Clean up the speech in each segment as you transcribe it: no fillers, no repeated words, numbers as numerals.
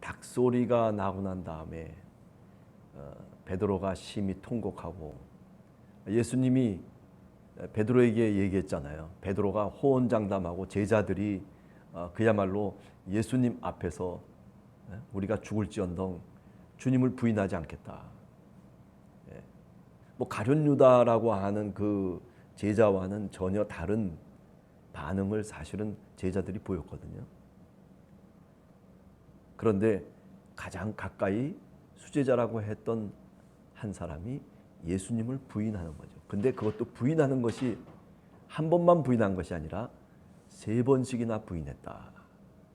닭소리가 나고 난 다음에 베드로가 심히 통곡하고 예수님이 베드로에게 얘기했잖아요. 베드로가 호언장담하고 제자들이 그야말로 예수님 앞에서 우리가 죽을지언정 주님을 부인하지 않겠다. 뭐 가룟 유다라고 하는 그 제자와는 전혀 다른 반응을 사실은 제자들이 보였거든요. 그런데 가장 가까이 수제자라고 했던 한 사람이 예수님을 부인하는 거죠. 근데 그것도 부인하는 것이 한 번만 부인한 것이 아니라 3번씩이나 부인했다.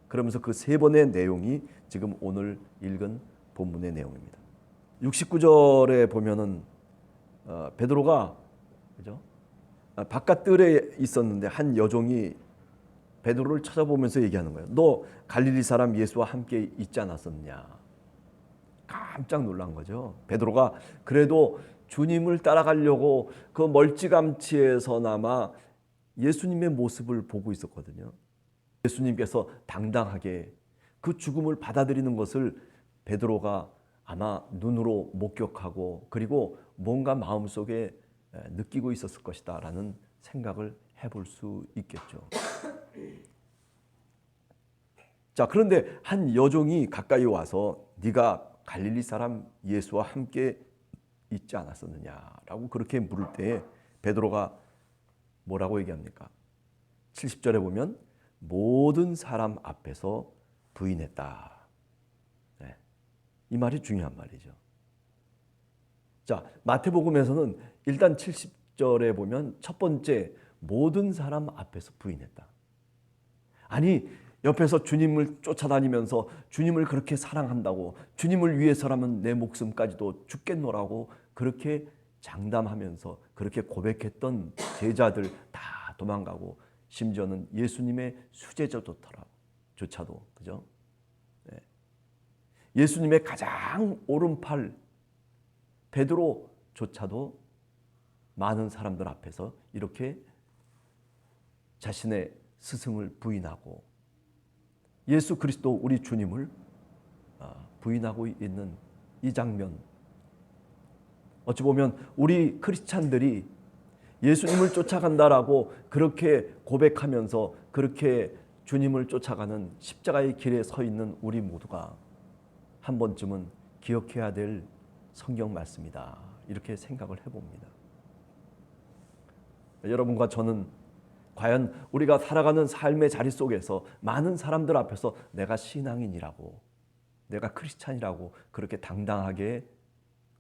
그러면서 그 3번의 내용이 지금 오늘 읽은 본문의 내용입니다. 69절에 보면은 베드로가 그죠? 바깥 뜰에 있었는데 한 여종이 베드로를 찾아보면서 얘기하는 거예요. 너 갈릴리 사람 예수와 함께 있지 않았었냐? 깜짝 놀란 거죠. 베드로가 그래도 주님을 따라가려고 그 멀찌감치에서나마 예수님의 모습을 보고 있었거든요. 예수님께서 당당하게 그 죽음을 받아들이는 것을 베드로가 아마 눈으로 목격하고 그리고 뭔가 마음속에 느끼고 있었을 것이다 라는 생각을 해볼 수 있겠죠. 자, 그런데 한 여종이 가까이 와서 네가 갈릴리 사람 예수와 함께 있지 않았었느냐라고 그렇게 물을 때 베드로가 뭐라고 얘기합니까? 70절에 보면 모든 사람 앞에서 부인했다. 네. 이 말이 중요한 말이죠. 자, 마태복음에서는 일단 70절에 보면 첫 번째 모든 사람 앞에서 부인했다. 아니 옆에서 주님을 쫓아다니면서 주님을 그렇게 사랑한다고 주님을 위해서라면 내 목숨까지도 죽겠노라고 그렇게 장담하면서 그렇게 고백했던 제자들 다 도망가고 심지어는 예수님의 수제자조차도 그죠? 네. 예수님의 가장 오른팔 베드로조차도 많은 사람들 앞에서 이렇게 자신의 스승을 부인하고 예수 그리스도 우리 주님을 부인하고 있는 이 장면, 어찌 보면 우리 크리스찬들이 예수님을 쫓아간다라고 그렇게 고백하면서 그렇게 주님을 쫓아가는 십자가의 길에 서 있는 우리 모두가 한 번쯤은 기억해야 될 성경 말씀이다. 이렇게 생각을 해봅니다. 여러분과 저는 과연 우리가 살아가는 삶의 자리 속에서 많은 사람들 앞에서 내가 신앙인이라고, 내가 크리스찬이라고 그렇게 당당하게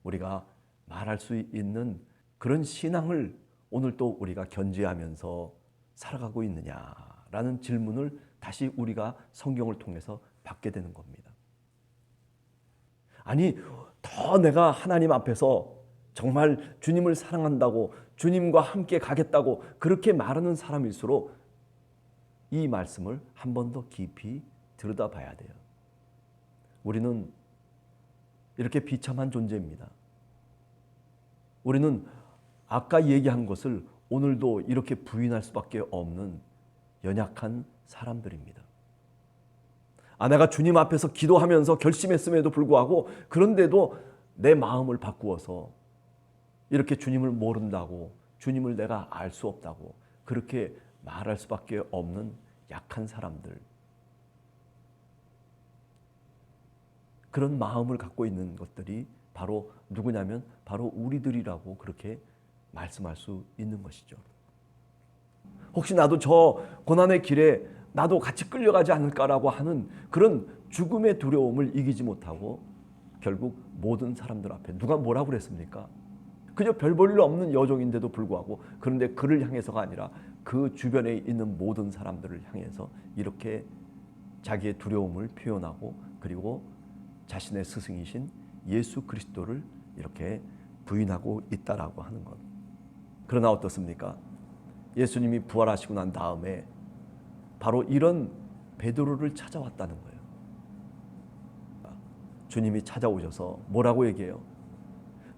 우리가 말할 수 있는 그런 신앙을 오늘 또 우리가 견지하면서 살아가고 있느냐라는 질문을 다시 우리가 성경을 통해서 받게 되는 겁니다. 아니, 더 내가 하나님 앞에서 정말 주님을 사랑한다고 주님과 함께 가겠다고 그렇게 말하는 사람일수록 이 말씀을 한 번 더 깊이 들여다봐야 돼요. 우리는 이렇게 비참한 존재입니다. 우리는 아까 얘기한 것을 오늘도 이렇게 부인할 수밖에 없는 연약한 사람들입니다. 내가 주님 앞에서 기도하면서 결심했음에도 불구하고 그런데도 내 마음을 바꾸어서 이렇게 주님을 모른다고 주님을 내가 알 수 없다고 그렇게 말할 수밖에 없는 약한 사람들, 그런 마음을 갖고 있는 것들이 바로 누구냐면 바로 우리들이라고 그렇게 말씀할 수 있는 것이죠. 혹시 나도 저 고난의 길에 나도 같이 끌려가지 않을까라고 하는 그런 죽음의 두려움을 이기지 못하고 결국 모든 사람들 앞에 누가 뭐라고 그랬습니까? 그저 별 볼 일 없는 여종인데도 불구하고 그런데 그를 향해서가 아니라 그 주변에 있는 모든 사람들을 향해서 이렇게 자기의 두려움을 표현하고 그리고 자신의 스승이신 예수 그리스도를 이렇게 부인하고 있다라고 하는 것. 그러나 어떻습니까? 예수님이 부활하시고 난 다음에 바로 이런 베드로를 찾아왔다는 거예요. 주님이 찾아오셔서 뭐라고 얘기해요?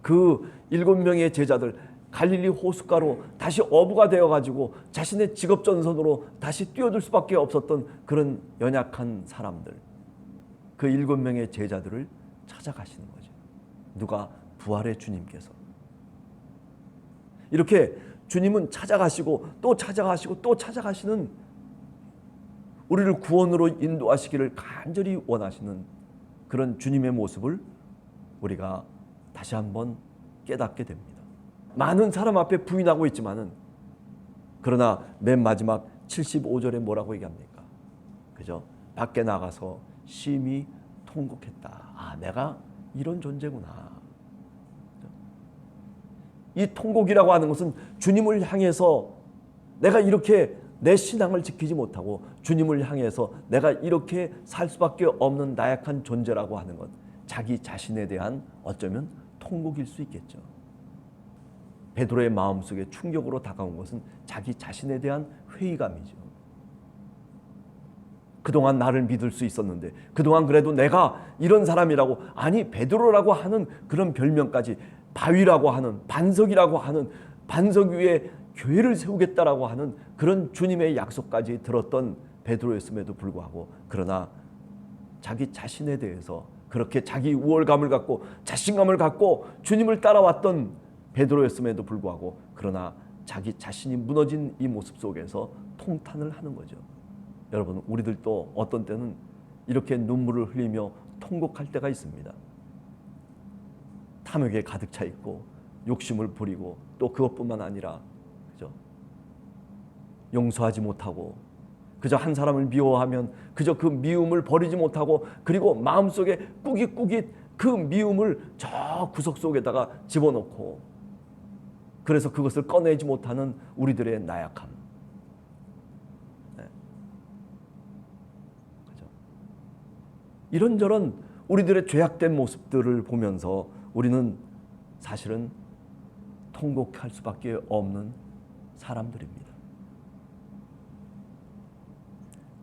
그 7명의 제자들 갈릴리 호숫가로 다시 어부가 되어가지고 자신의 직업전선으로 다시 뛰어들 수밖에 없었던 그런 연약한 사람들, 그 7명의 제자들을 찾아가시는 거죠. 누가? 부활의 주님께서. 이렇게 주님은 찾아가시고 또 찾아가시고 또 찾아가시는, 우리를 구원으로 인도하시기를 간절히 원하시는 그런 주님의 모습을 우리가 다시 한번 깨닫게 됩니다. 많은 사람 앞에 부인하고 있지만은, 그러나 맨 마지막 75절에 뭐라고 얘기합니까? 그죠? 밖에 나가서 심히 통곡했다. 아, 내가 이런 존재구나. 이 통곡이라고 하는 것은 주님을 향해서 내가 이렇게 내 신앙을 지키지 못하고 주님을 향해서 내가 이렇게 살 수밖에 없는 나약한 존재라고 하는 것, 자기 자신에 대한 어쩌면 통곡일 수 있겠죠. 베드로의 마음속에 충격으로 다가온 것은 자기 자신에 대한 회의감이죠. 그동안 나를 믿을 수 있었는데, 그동안 그래도 내가 이런 사람이라고, 아니 베드로라고 하는 그런 별명까지, 바위라고 하는, 반석이라고 하는, 반석 위에 교회를 세우겠다라고 하는 그런 주님의 약속까지 들었던 베드로였음에도 불구하고, 그러나 자기 자신에 대해서 그렇게 자기 우월감을 갖고 자신감을 갖고 주님을 따라왔던 베드로였음에도 불구하고, 그러나 자기 자신이 무너진 이 모습 속에서 통탄을 하는 거죠. 여러분, 우리들도 어떤 때는 이렇게 눈물을 흘리며 통곡할 때가 있습니다. 탐욕에 가득 차 있고 욕심을 부리고, 또 그것뿐만 아니라 그죠? 용서하지 못하고, 그저 한 사람을 미워하면 그저 그 미움을 버리지 못하고, 그리고 마음속에 꾸깃꾸깃 그 미움을 저 구석 속에다가 집어넣고, 그래서 그것을 꺼내지 못하는 우리들의 나약함. 네. 그죠? 이런저런 우리들의 죄악된 모습들을 보면서 우리는 사실은 통곡할 수밖에 없는 사람들입니다.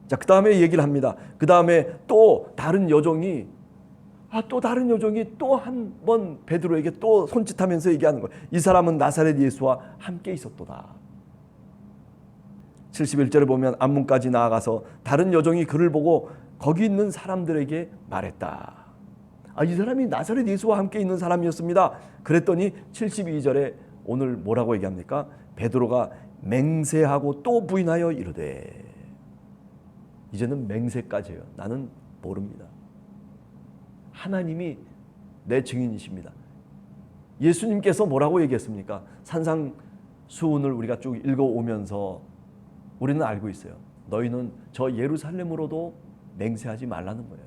자, 그 다음에 얘기를 합니다. 그 다음에 또 다른 여종이 또 한 번 베드로에게 또 손짓하면서 얘기하는 거예요. 이 사람은 나사렛 예수와 함께 있었도다. 71절에 보면 앞문까지 나아가서 다른 여종이 그를 보고 거기 있는 사람들에게 말했다. 아, 이 사람이 나사렛 예수와 함께 있는 사람이었습니다. 그랬더니 72절에 오늘 뭐라고 얘기합니까? 베드로가 맹세하고 또 부인하여 이르되. 이제는 맹세까지예요. 나는 모릅니다. 하나님이 내 증인이십니다. 예수님께서 뭐라고 얘기했습니까? 산상수훈을 우리가 쭉 읽어오면서 우리는 알고 있어요. 너희는 저 예루살렘으로도 맹세하지 말라는 거예요.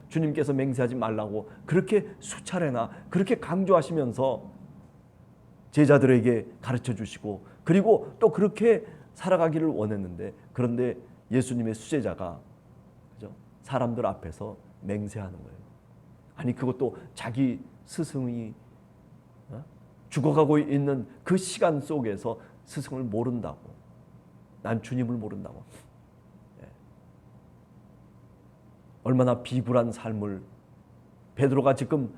주님께서 맹세하지 말라고 그렇게 수차례나 그렇게 강조하시면서 제자들에게 가르쳐 주시고, 그리고 또 그렇게 살아가기를 원했는데, 그런데 예수님의 수제자가 그죠? 사람들 앞에서 맹세하는 거예요. 아니, 그것도 자기 스승이 죽어가고 있는 그 시간 속에서 스승을 모른다고, 난 주님을 모른다고. 얼마나 비굴한 삶을 베드로가 지금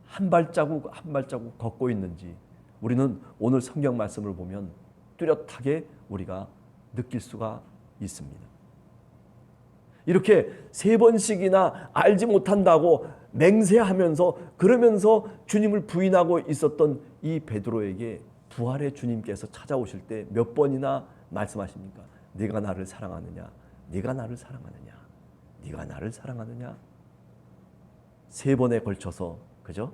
한 발자국 한 발자국 걷고 있는지 우리는 오늘 성경 말씀을 보면 뚜렷하게 우리가 느낄 수가 있습니다. 이렇게 3번씩이나 알지 못한다고 맹세하면서, 그러면서 주님을 부인하고 있었던 이 베드로에게 부활의 주님께서 찾아오실 때 몇 번이나 말씀하십니까? 네가 나를 사랑하느냐? 네가 나를 사랑하느냐? 네가 나를 사랑하느냐? 3번에 걸쳐서, 그죠?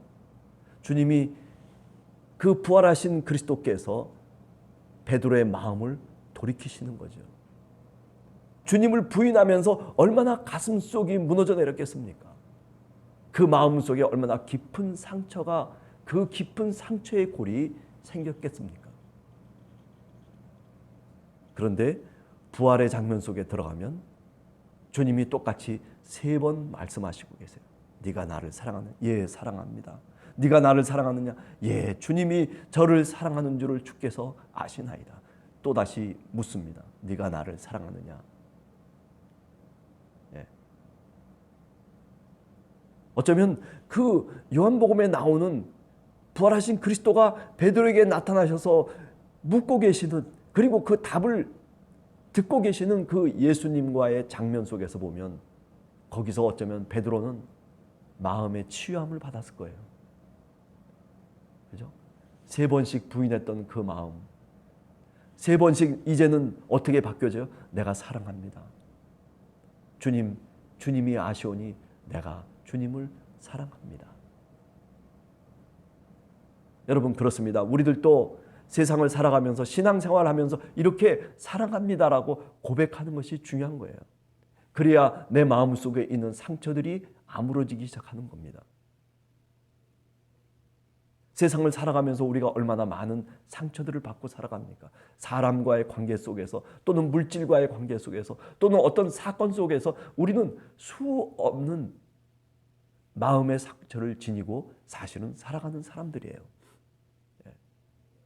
주님이 그 부활하신 그리스도께서 베드로의 마음을 돌이키시는 거죠. 주님을 부인하면서 얼마나 가슴 속이 무너져 내렸겠습니까? 그 마음 속에 얼마나 깊은 상처가, 그 깊은 상처의 골이 생겼겠습니까? 그런데 부활의 장면 속에 들어가면 주님이 똑같이 3번 말씀하시고 계세요. 네가 나를 사랑하느냐? 예, 사랑합니다. 네가 나를 사랑하느냐? 예, 주님이 저를 사랑하는 줄을 주께서 아시나이다. 또다시 묻습니다. 네가 나를 사랑하느냐? 예. 어쩌면 그 요한복음에 나오는 부활하신 그리스도가 베드로에게 나타나셔서 묻고 계시는, 그리고 그 답을 듣고 계시는 그 예수님과의 장면 속에서 보면 거기서 어쩌면 베드로는 마음의 치유함을 받았을 거예요. 그죠? 3번씩 부인했던 그 마음, 3번씩 이제는 어떻게 바뀌어져요? 내가 사랑합니다. 주님이 아시오니 내가 주님을 사랑합니다. 여러분, 그렇습니다. 우리들도 세상을 살아가면서 신앙생활하면서 이렇게 사랑합니다라고 고백하는 것이 중요한 거예요. 그래야 내 마음속에 있는 상처들이 아물어지기 시작하는 겁니다. 세상을 살아가면서 우리가 얼마나 많은 상처들을 받고 살아갑니까? 사람과의 관계 속에서, 또는 물질과의 관계 속에서, 또는 어떤 사건 속에서 우리는 수없는 마음의 상처를 지니고 사실은 살아가는 사람들이에요.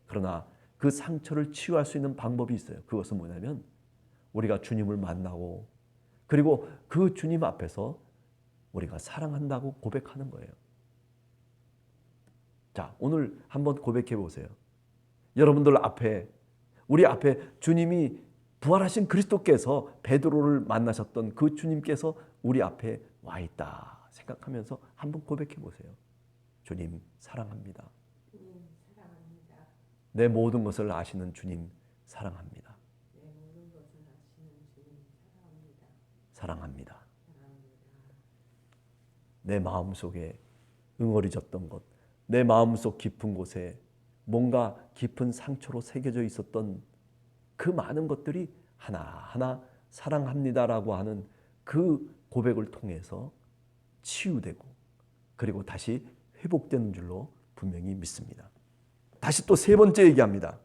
그러나 그 상처를 치유할 수 있는 방법이 있어요. 그것은 뭐냐면 우리가 주님을 만나고, 그리고 그 주님 앞에서 우리가 사랑한다고 고백하는 거예요. 자, 오늘 한번 고백해 보세요. 여러분들 앞에, 우리 앞에 주님이 부활하신 그리스도께서 베드로를 만나셨던 그 주님께서 우리 앞에 와 있다 생각하면서 한번 고백해 보세요. 주님 사랑합니다. 내 모든 것을 아시는 주님 사랑합니다. 사랑합니다. 내 마음속에 응어리졌던 것, 내 마음속 깊은 곳에 뭔가 깊은 상처로 새겨져 있었던 그 많은 것들이 하나하나 사랑합니다라고 하는 그 고백을 통해서 치유되고, 그리고 다시 회복되는 줄로 분명히 믿습니다. 다시 또 3번째 얘기합니다.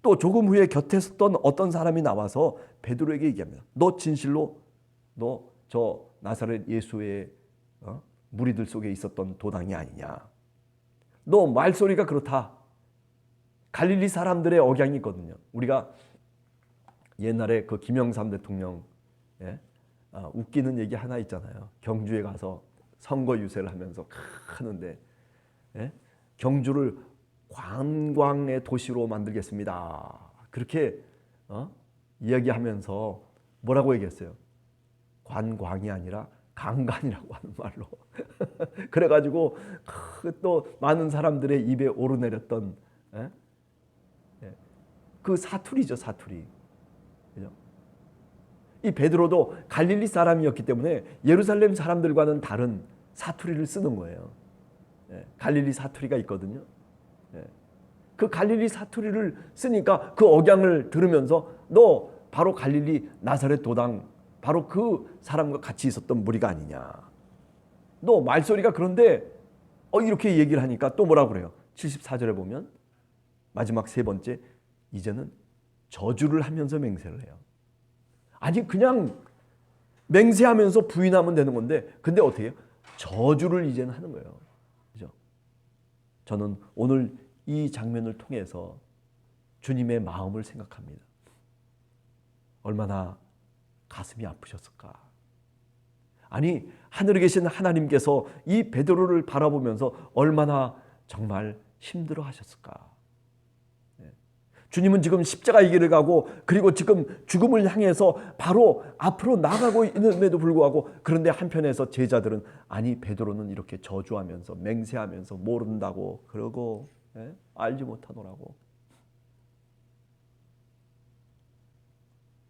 또 조금 후에 곁에 섰던 어떤 사람이 나와서 베드로에게 얘기합니다. 너 진실로 너 저 나사렛 예수의 무리들 속에 있었던 도당이 아니냐. 너 말소리가 그렇다. 갈릴리 사람들의 억양이 있거든요. 우리가 옛날에 그 김영삼 대통령 웃기는 얘기 하나 있잖아요. 경주에 가서 선거 유세를 하면서 하는데 경주를 관광의 도시로 만들겠습니다. 그렇게 이야기하면서 뭐라고 얘기했어요? 관광이 아니라 강간이라고 하는 말로. 그래가지고 또 많은 사람들의 입에 오르내렸던 그 사투리죠, 사투리. 그죠? 이 베드로도 갈릴리 사람이었기 때문에 예루살렘 사람들과는 다른 사투리를 쓰는 거예요. 갈릴리 사투리가 있거든요. 그 갈릴리 사투리를 쓰니까 그 억양을 들으면서 너 바로 갈릴리 나사렛 도당, 바로 그 사람과 같이 있었던 무리가 아니냐. 너 말소리가 그런데 이렇게 얘기를 하니까 또 뭐라고 그래요? 74절에 보면 마지막 3번째, 이제는 저주를 하면서 맹세를 해요. 아니 그냥 맹세하면서 부인하면 되는 건데, 근데 어떻게 해요? 저주를 이제는 하는 거예요. 그죠? 저는 오늘 이 장면을 통해서 주님의 마음을 생각합니다. 얼마나 가슴이 아프셨을까. 아니 하늘에 계신 하나님께서 이 베드로를 바라보면서 얼마나 정말 힘들어 하셨을까. 주님은 지금 십자가의 길을 가고, 그리고 지금 죽음을 향해서 바로 앞으로 나가고 있는데도 불구하고, 그런데 한편에서 제자들은 아니 베드로는 이렇게 저주하면서 맹세하면서 모른다고 그러고 알지 못하노라고.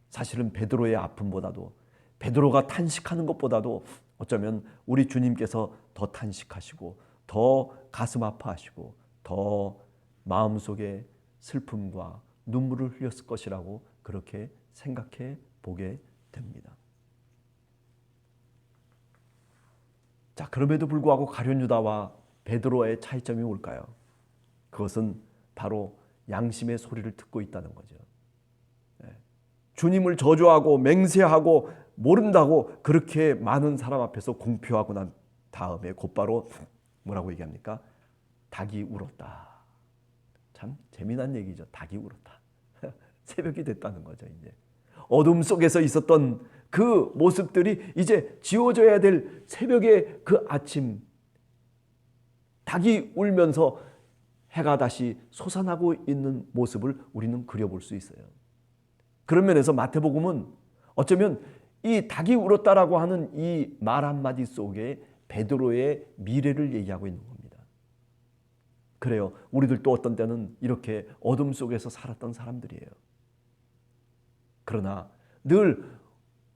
사실은 베드로의 아픔보다도, 베드로가 탄식하는 것보다도 어쩌면 우리 주님께서 더 탄식하시고 더 가슴 아파하시고 더 마음속에 슬픔과 눈물을 흘렸을 것이라고 그렇게 생각해 보게 됩니다. 자, 그럼에도 불구하고 가룟 유다와 베드로의 차이점이 뭘까요? 그것은 바로 양심의 소리를 듣고 있다는 거죠. 주님을 저주하고 맹세하고 모른다고 그렇게 많은 사람 앞에서 공표하고 난 다음에 곧바로 뭐라고 얘기합니까? 닭이 울었다. 참 재미난 얘기죠. 닭이 울었다. 새벽이 됐다는 거죠. 이제 어둠 속에서 있었던 그 모습들이 이제 지워져야 될 새벽의 그 아침, 닭이 울면서 해가 다시 솟아나고 있는 모습을 우리는 그려볼 수 있어요. 그런 면에서 마태복음은 어쩌면 이 닭이 울었다라고 하는 이 말 한마디 속에 베드로의 미래를 얘기하고 있는 겁니다. 그래요. 우리들도 어떤 때는 이렇게 어둠 속에서 살았던 사람들이에요. 그러나 늘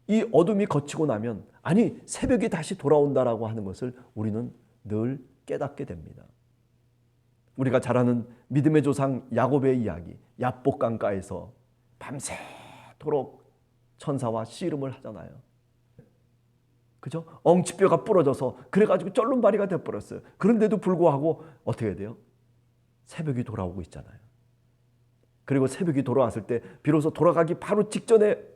이 어둠이 거치고 나면 아니 새벽이 다시 돌아온다라고 하는 것을 우리는 늘 깨닫게 됩니다. 우리가 잘 아는 믿음의 조상 야곱의 이야기, 야복강가에서 밤새도록 천사와 씨름을 하잖아요. 그죠? 엉치뼈가 부러져서 그래가지고 쩔름발이가 돼버렸어요. 그런데도 불구하고 어떻게 돼요? 새벽이 돌아오고 있잖아요. 그리고 새벽이 돌아왔을 때 비로소 돌아가기 바로 직전에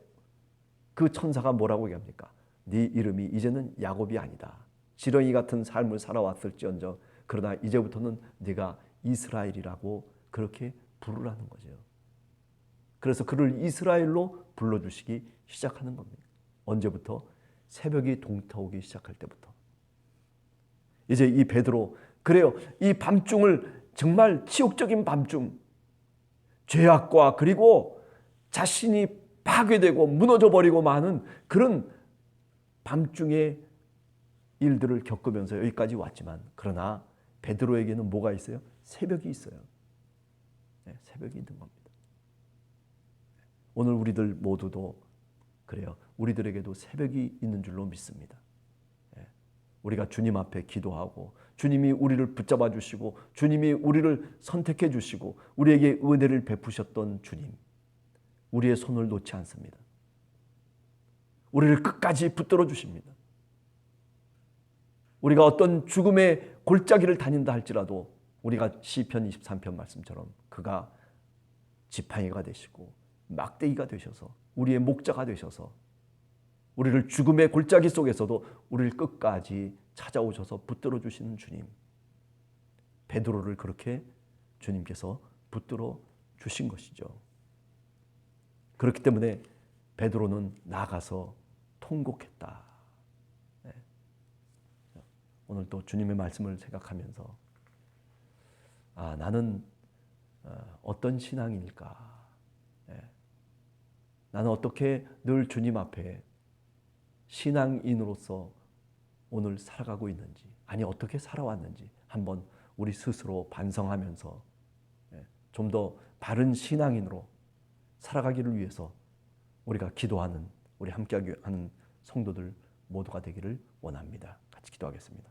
그 천사가 뭐라고 얘기합니까? 네 이름이 이제는 야곱이 아니다. 지렁이 같은 삶을 살아왔을지언정 그러나 이제부터는 네가 이스라엘이라고 그렇게 부르라는 거죠. 그래서 그를 이스라엘로 불러주시기 시작하는 겁니다. 언제부터? 새벽이 동터오기 시작할 때부터. 이제 이 베드로, 그래요. 이 밤중을 정말 치욕적인 밤중, 죄악과 그리고 자신이 파괴되고 무너져버리고 마는 그런 밤중의 일들을 겪으면서 여기까지 왔지만 그러나 베드로에게는 뭐가 있어요? 새벽이 있어요. 네, 새벽이 있는 겁니다. 오늘 우리들 모두도 그래요. 우리들에게도 새벽이 있는 줄로 믿습니다. 네, 우리가 주님 앞에 기도하고 주님이 우리를 붙잡아 주시고 주님이 우리를 선택해 주시고 우리에게 은혜를 베푸셨던 주님, 우리의 손을 놓지 않습니다. 우리를 끝까지 붙들어 주십니다. 우리가 어떤 죽음의 골짜기를 다닌다 할지라도 우리가 시편 23편 말씀처럼 그가 지팡이가 되시고 막대기가 되셔서 우리의 목자가 되셔서 우리를 죽음의 골짜기 속에서도 우리를 끝까지 찾아오셔서 붙들어 주시는 주님, 베드로를 그렇게 주님께서 붙들어 주신 것이죠. 그렇기 때문에 베드로는 나가서 통곡했다. 네. 오늘 또 주님의 말씀을 생각하면서 나는 어떤 신앙인일까? 네. 나는 어떻게 늘 주님 앞에 신앙인으로서 오늘 살아가고 있는지, 아니 어떻게 살아왔는지 한번 우리 스스로 반성하면서 좀 더 바른 신앙인으로 살아가기를 위해서 우리가 기도하는, 우리 함께하는 성도들 모두가 되기를 원합니다. 같이 기도하겠습니다.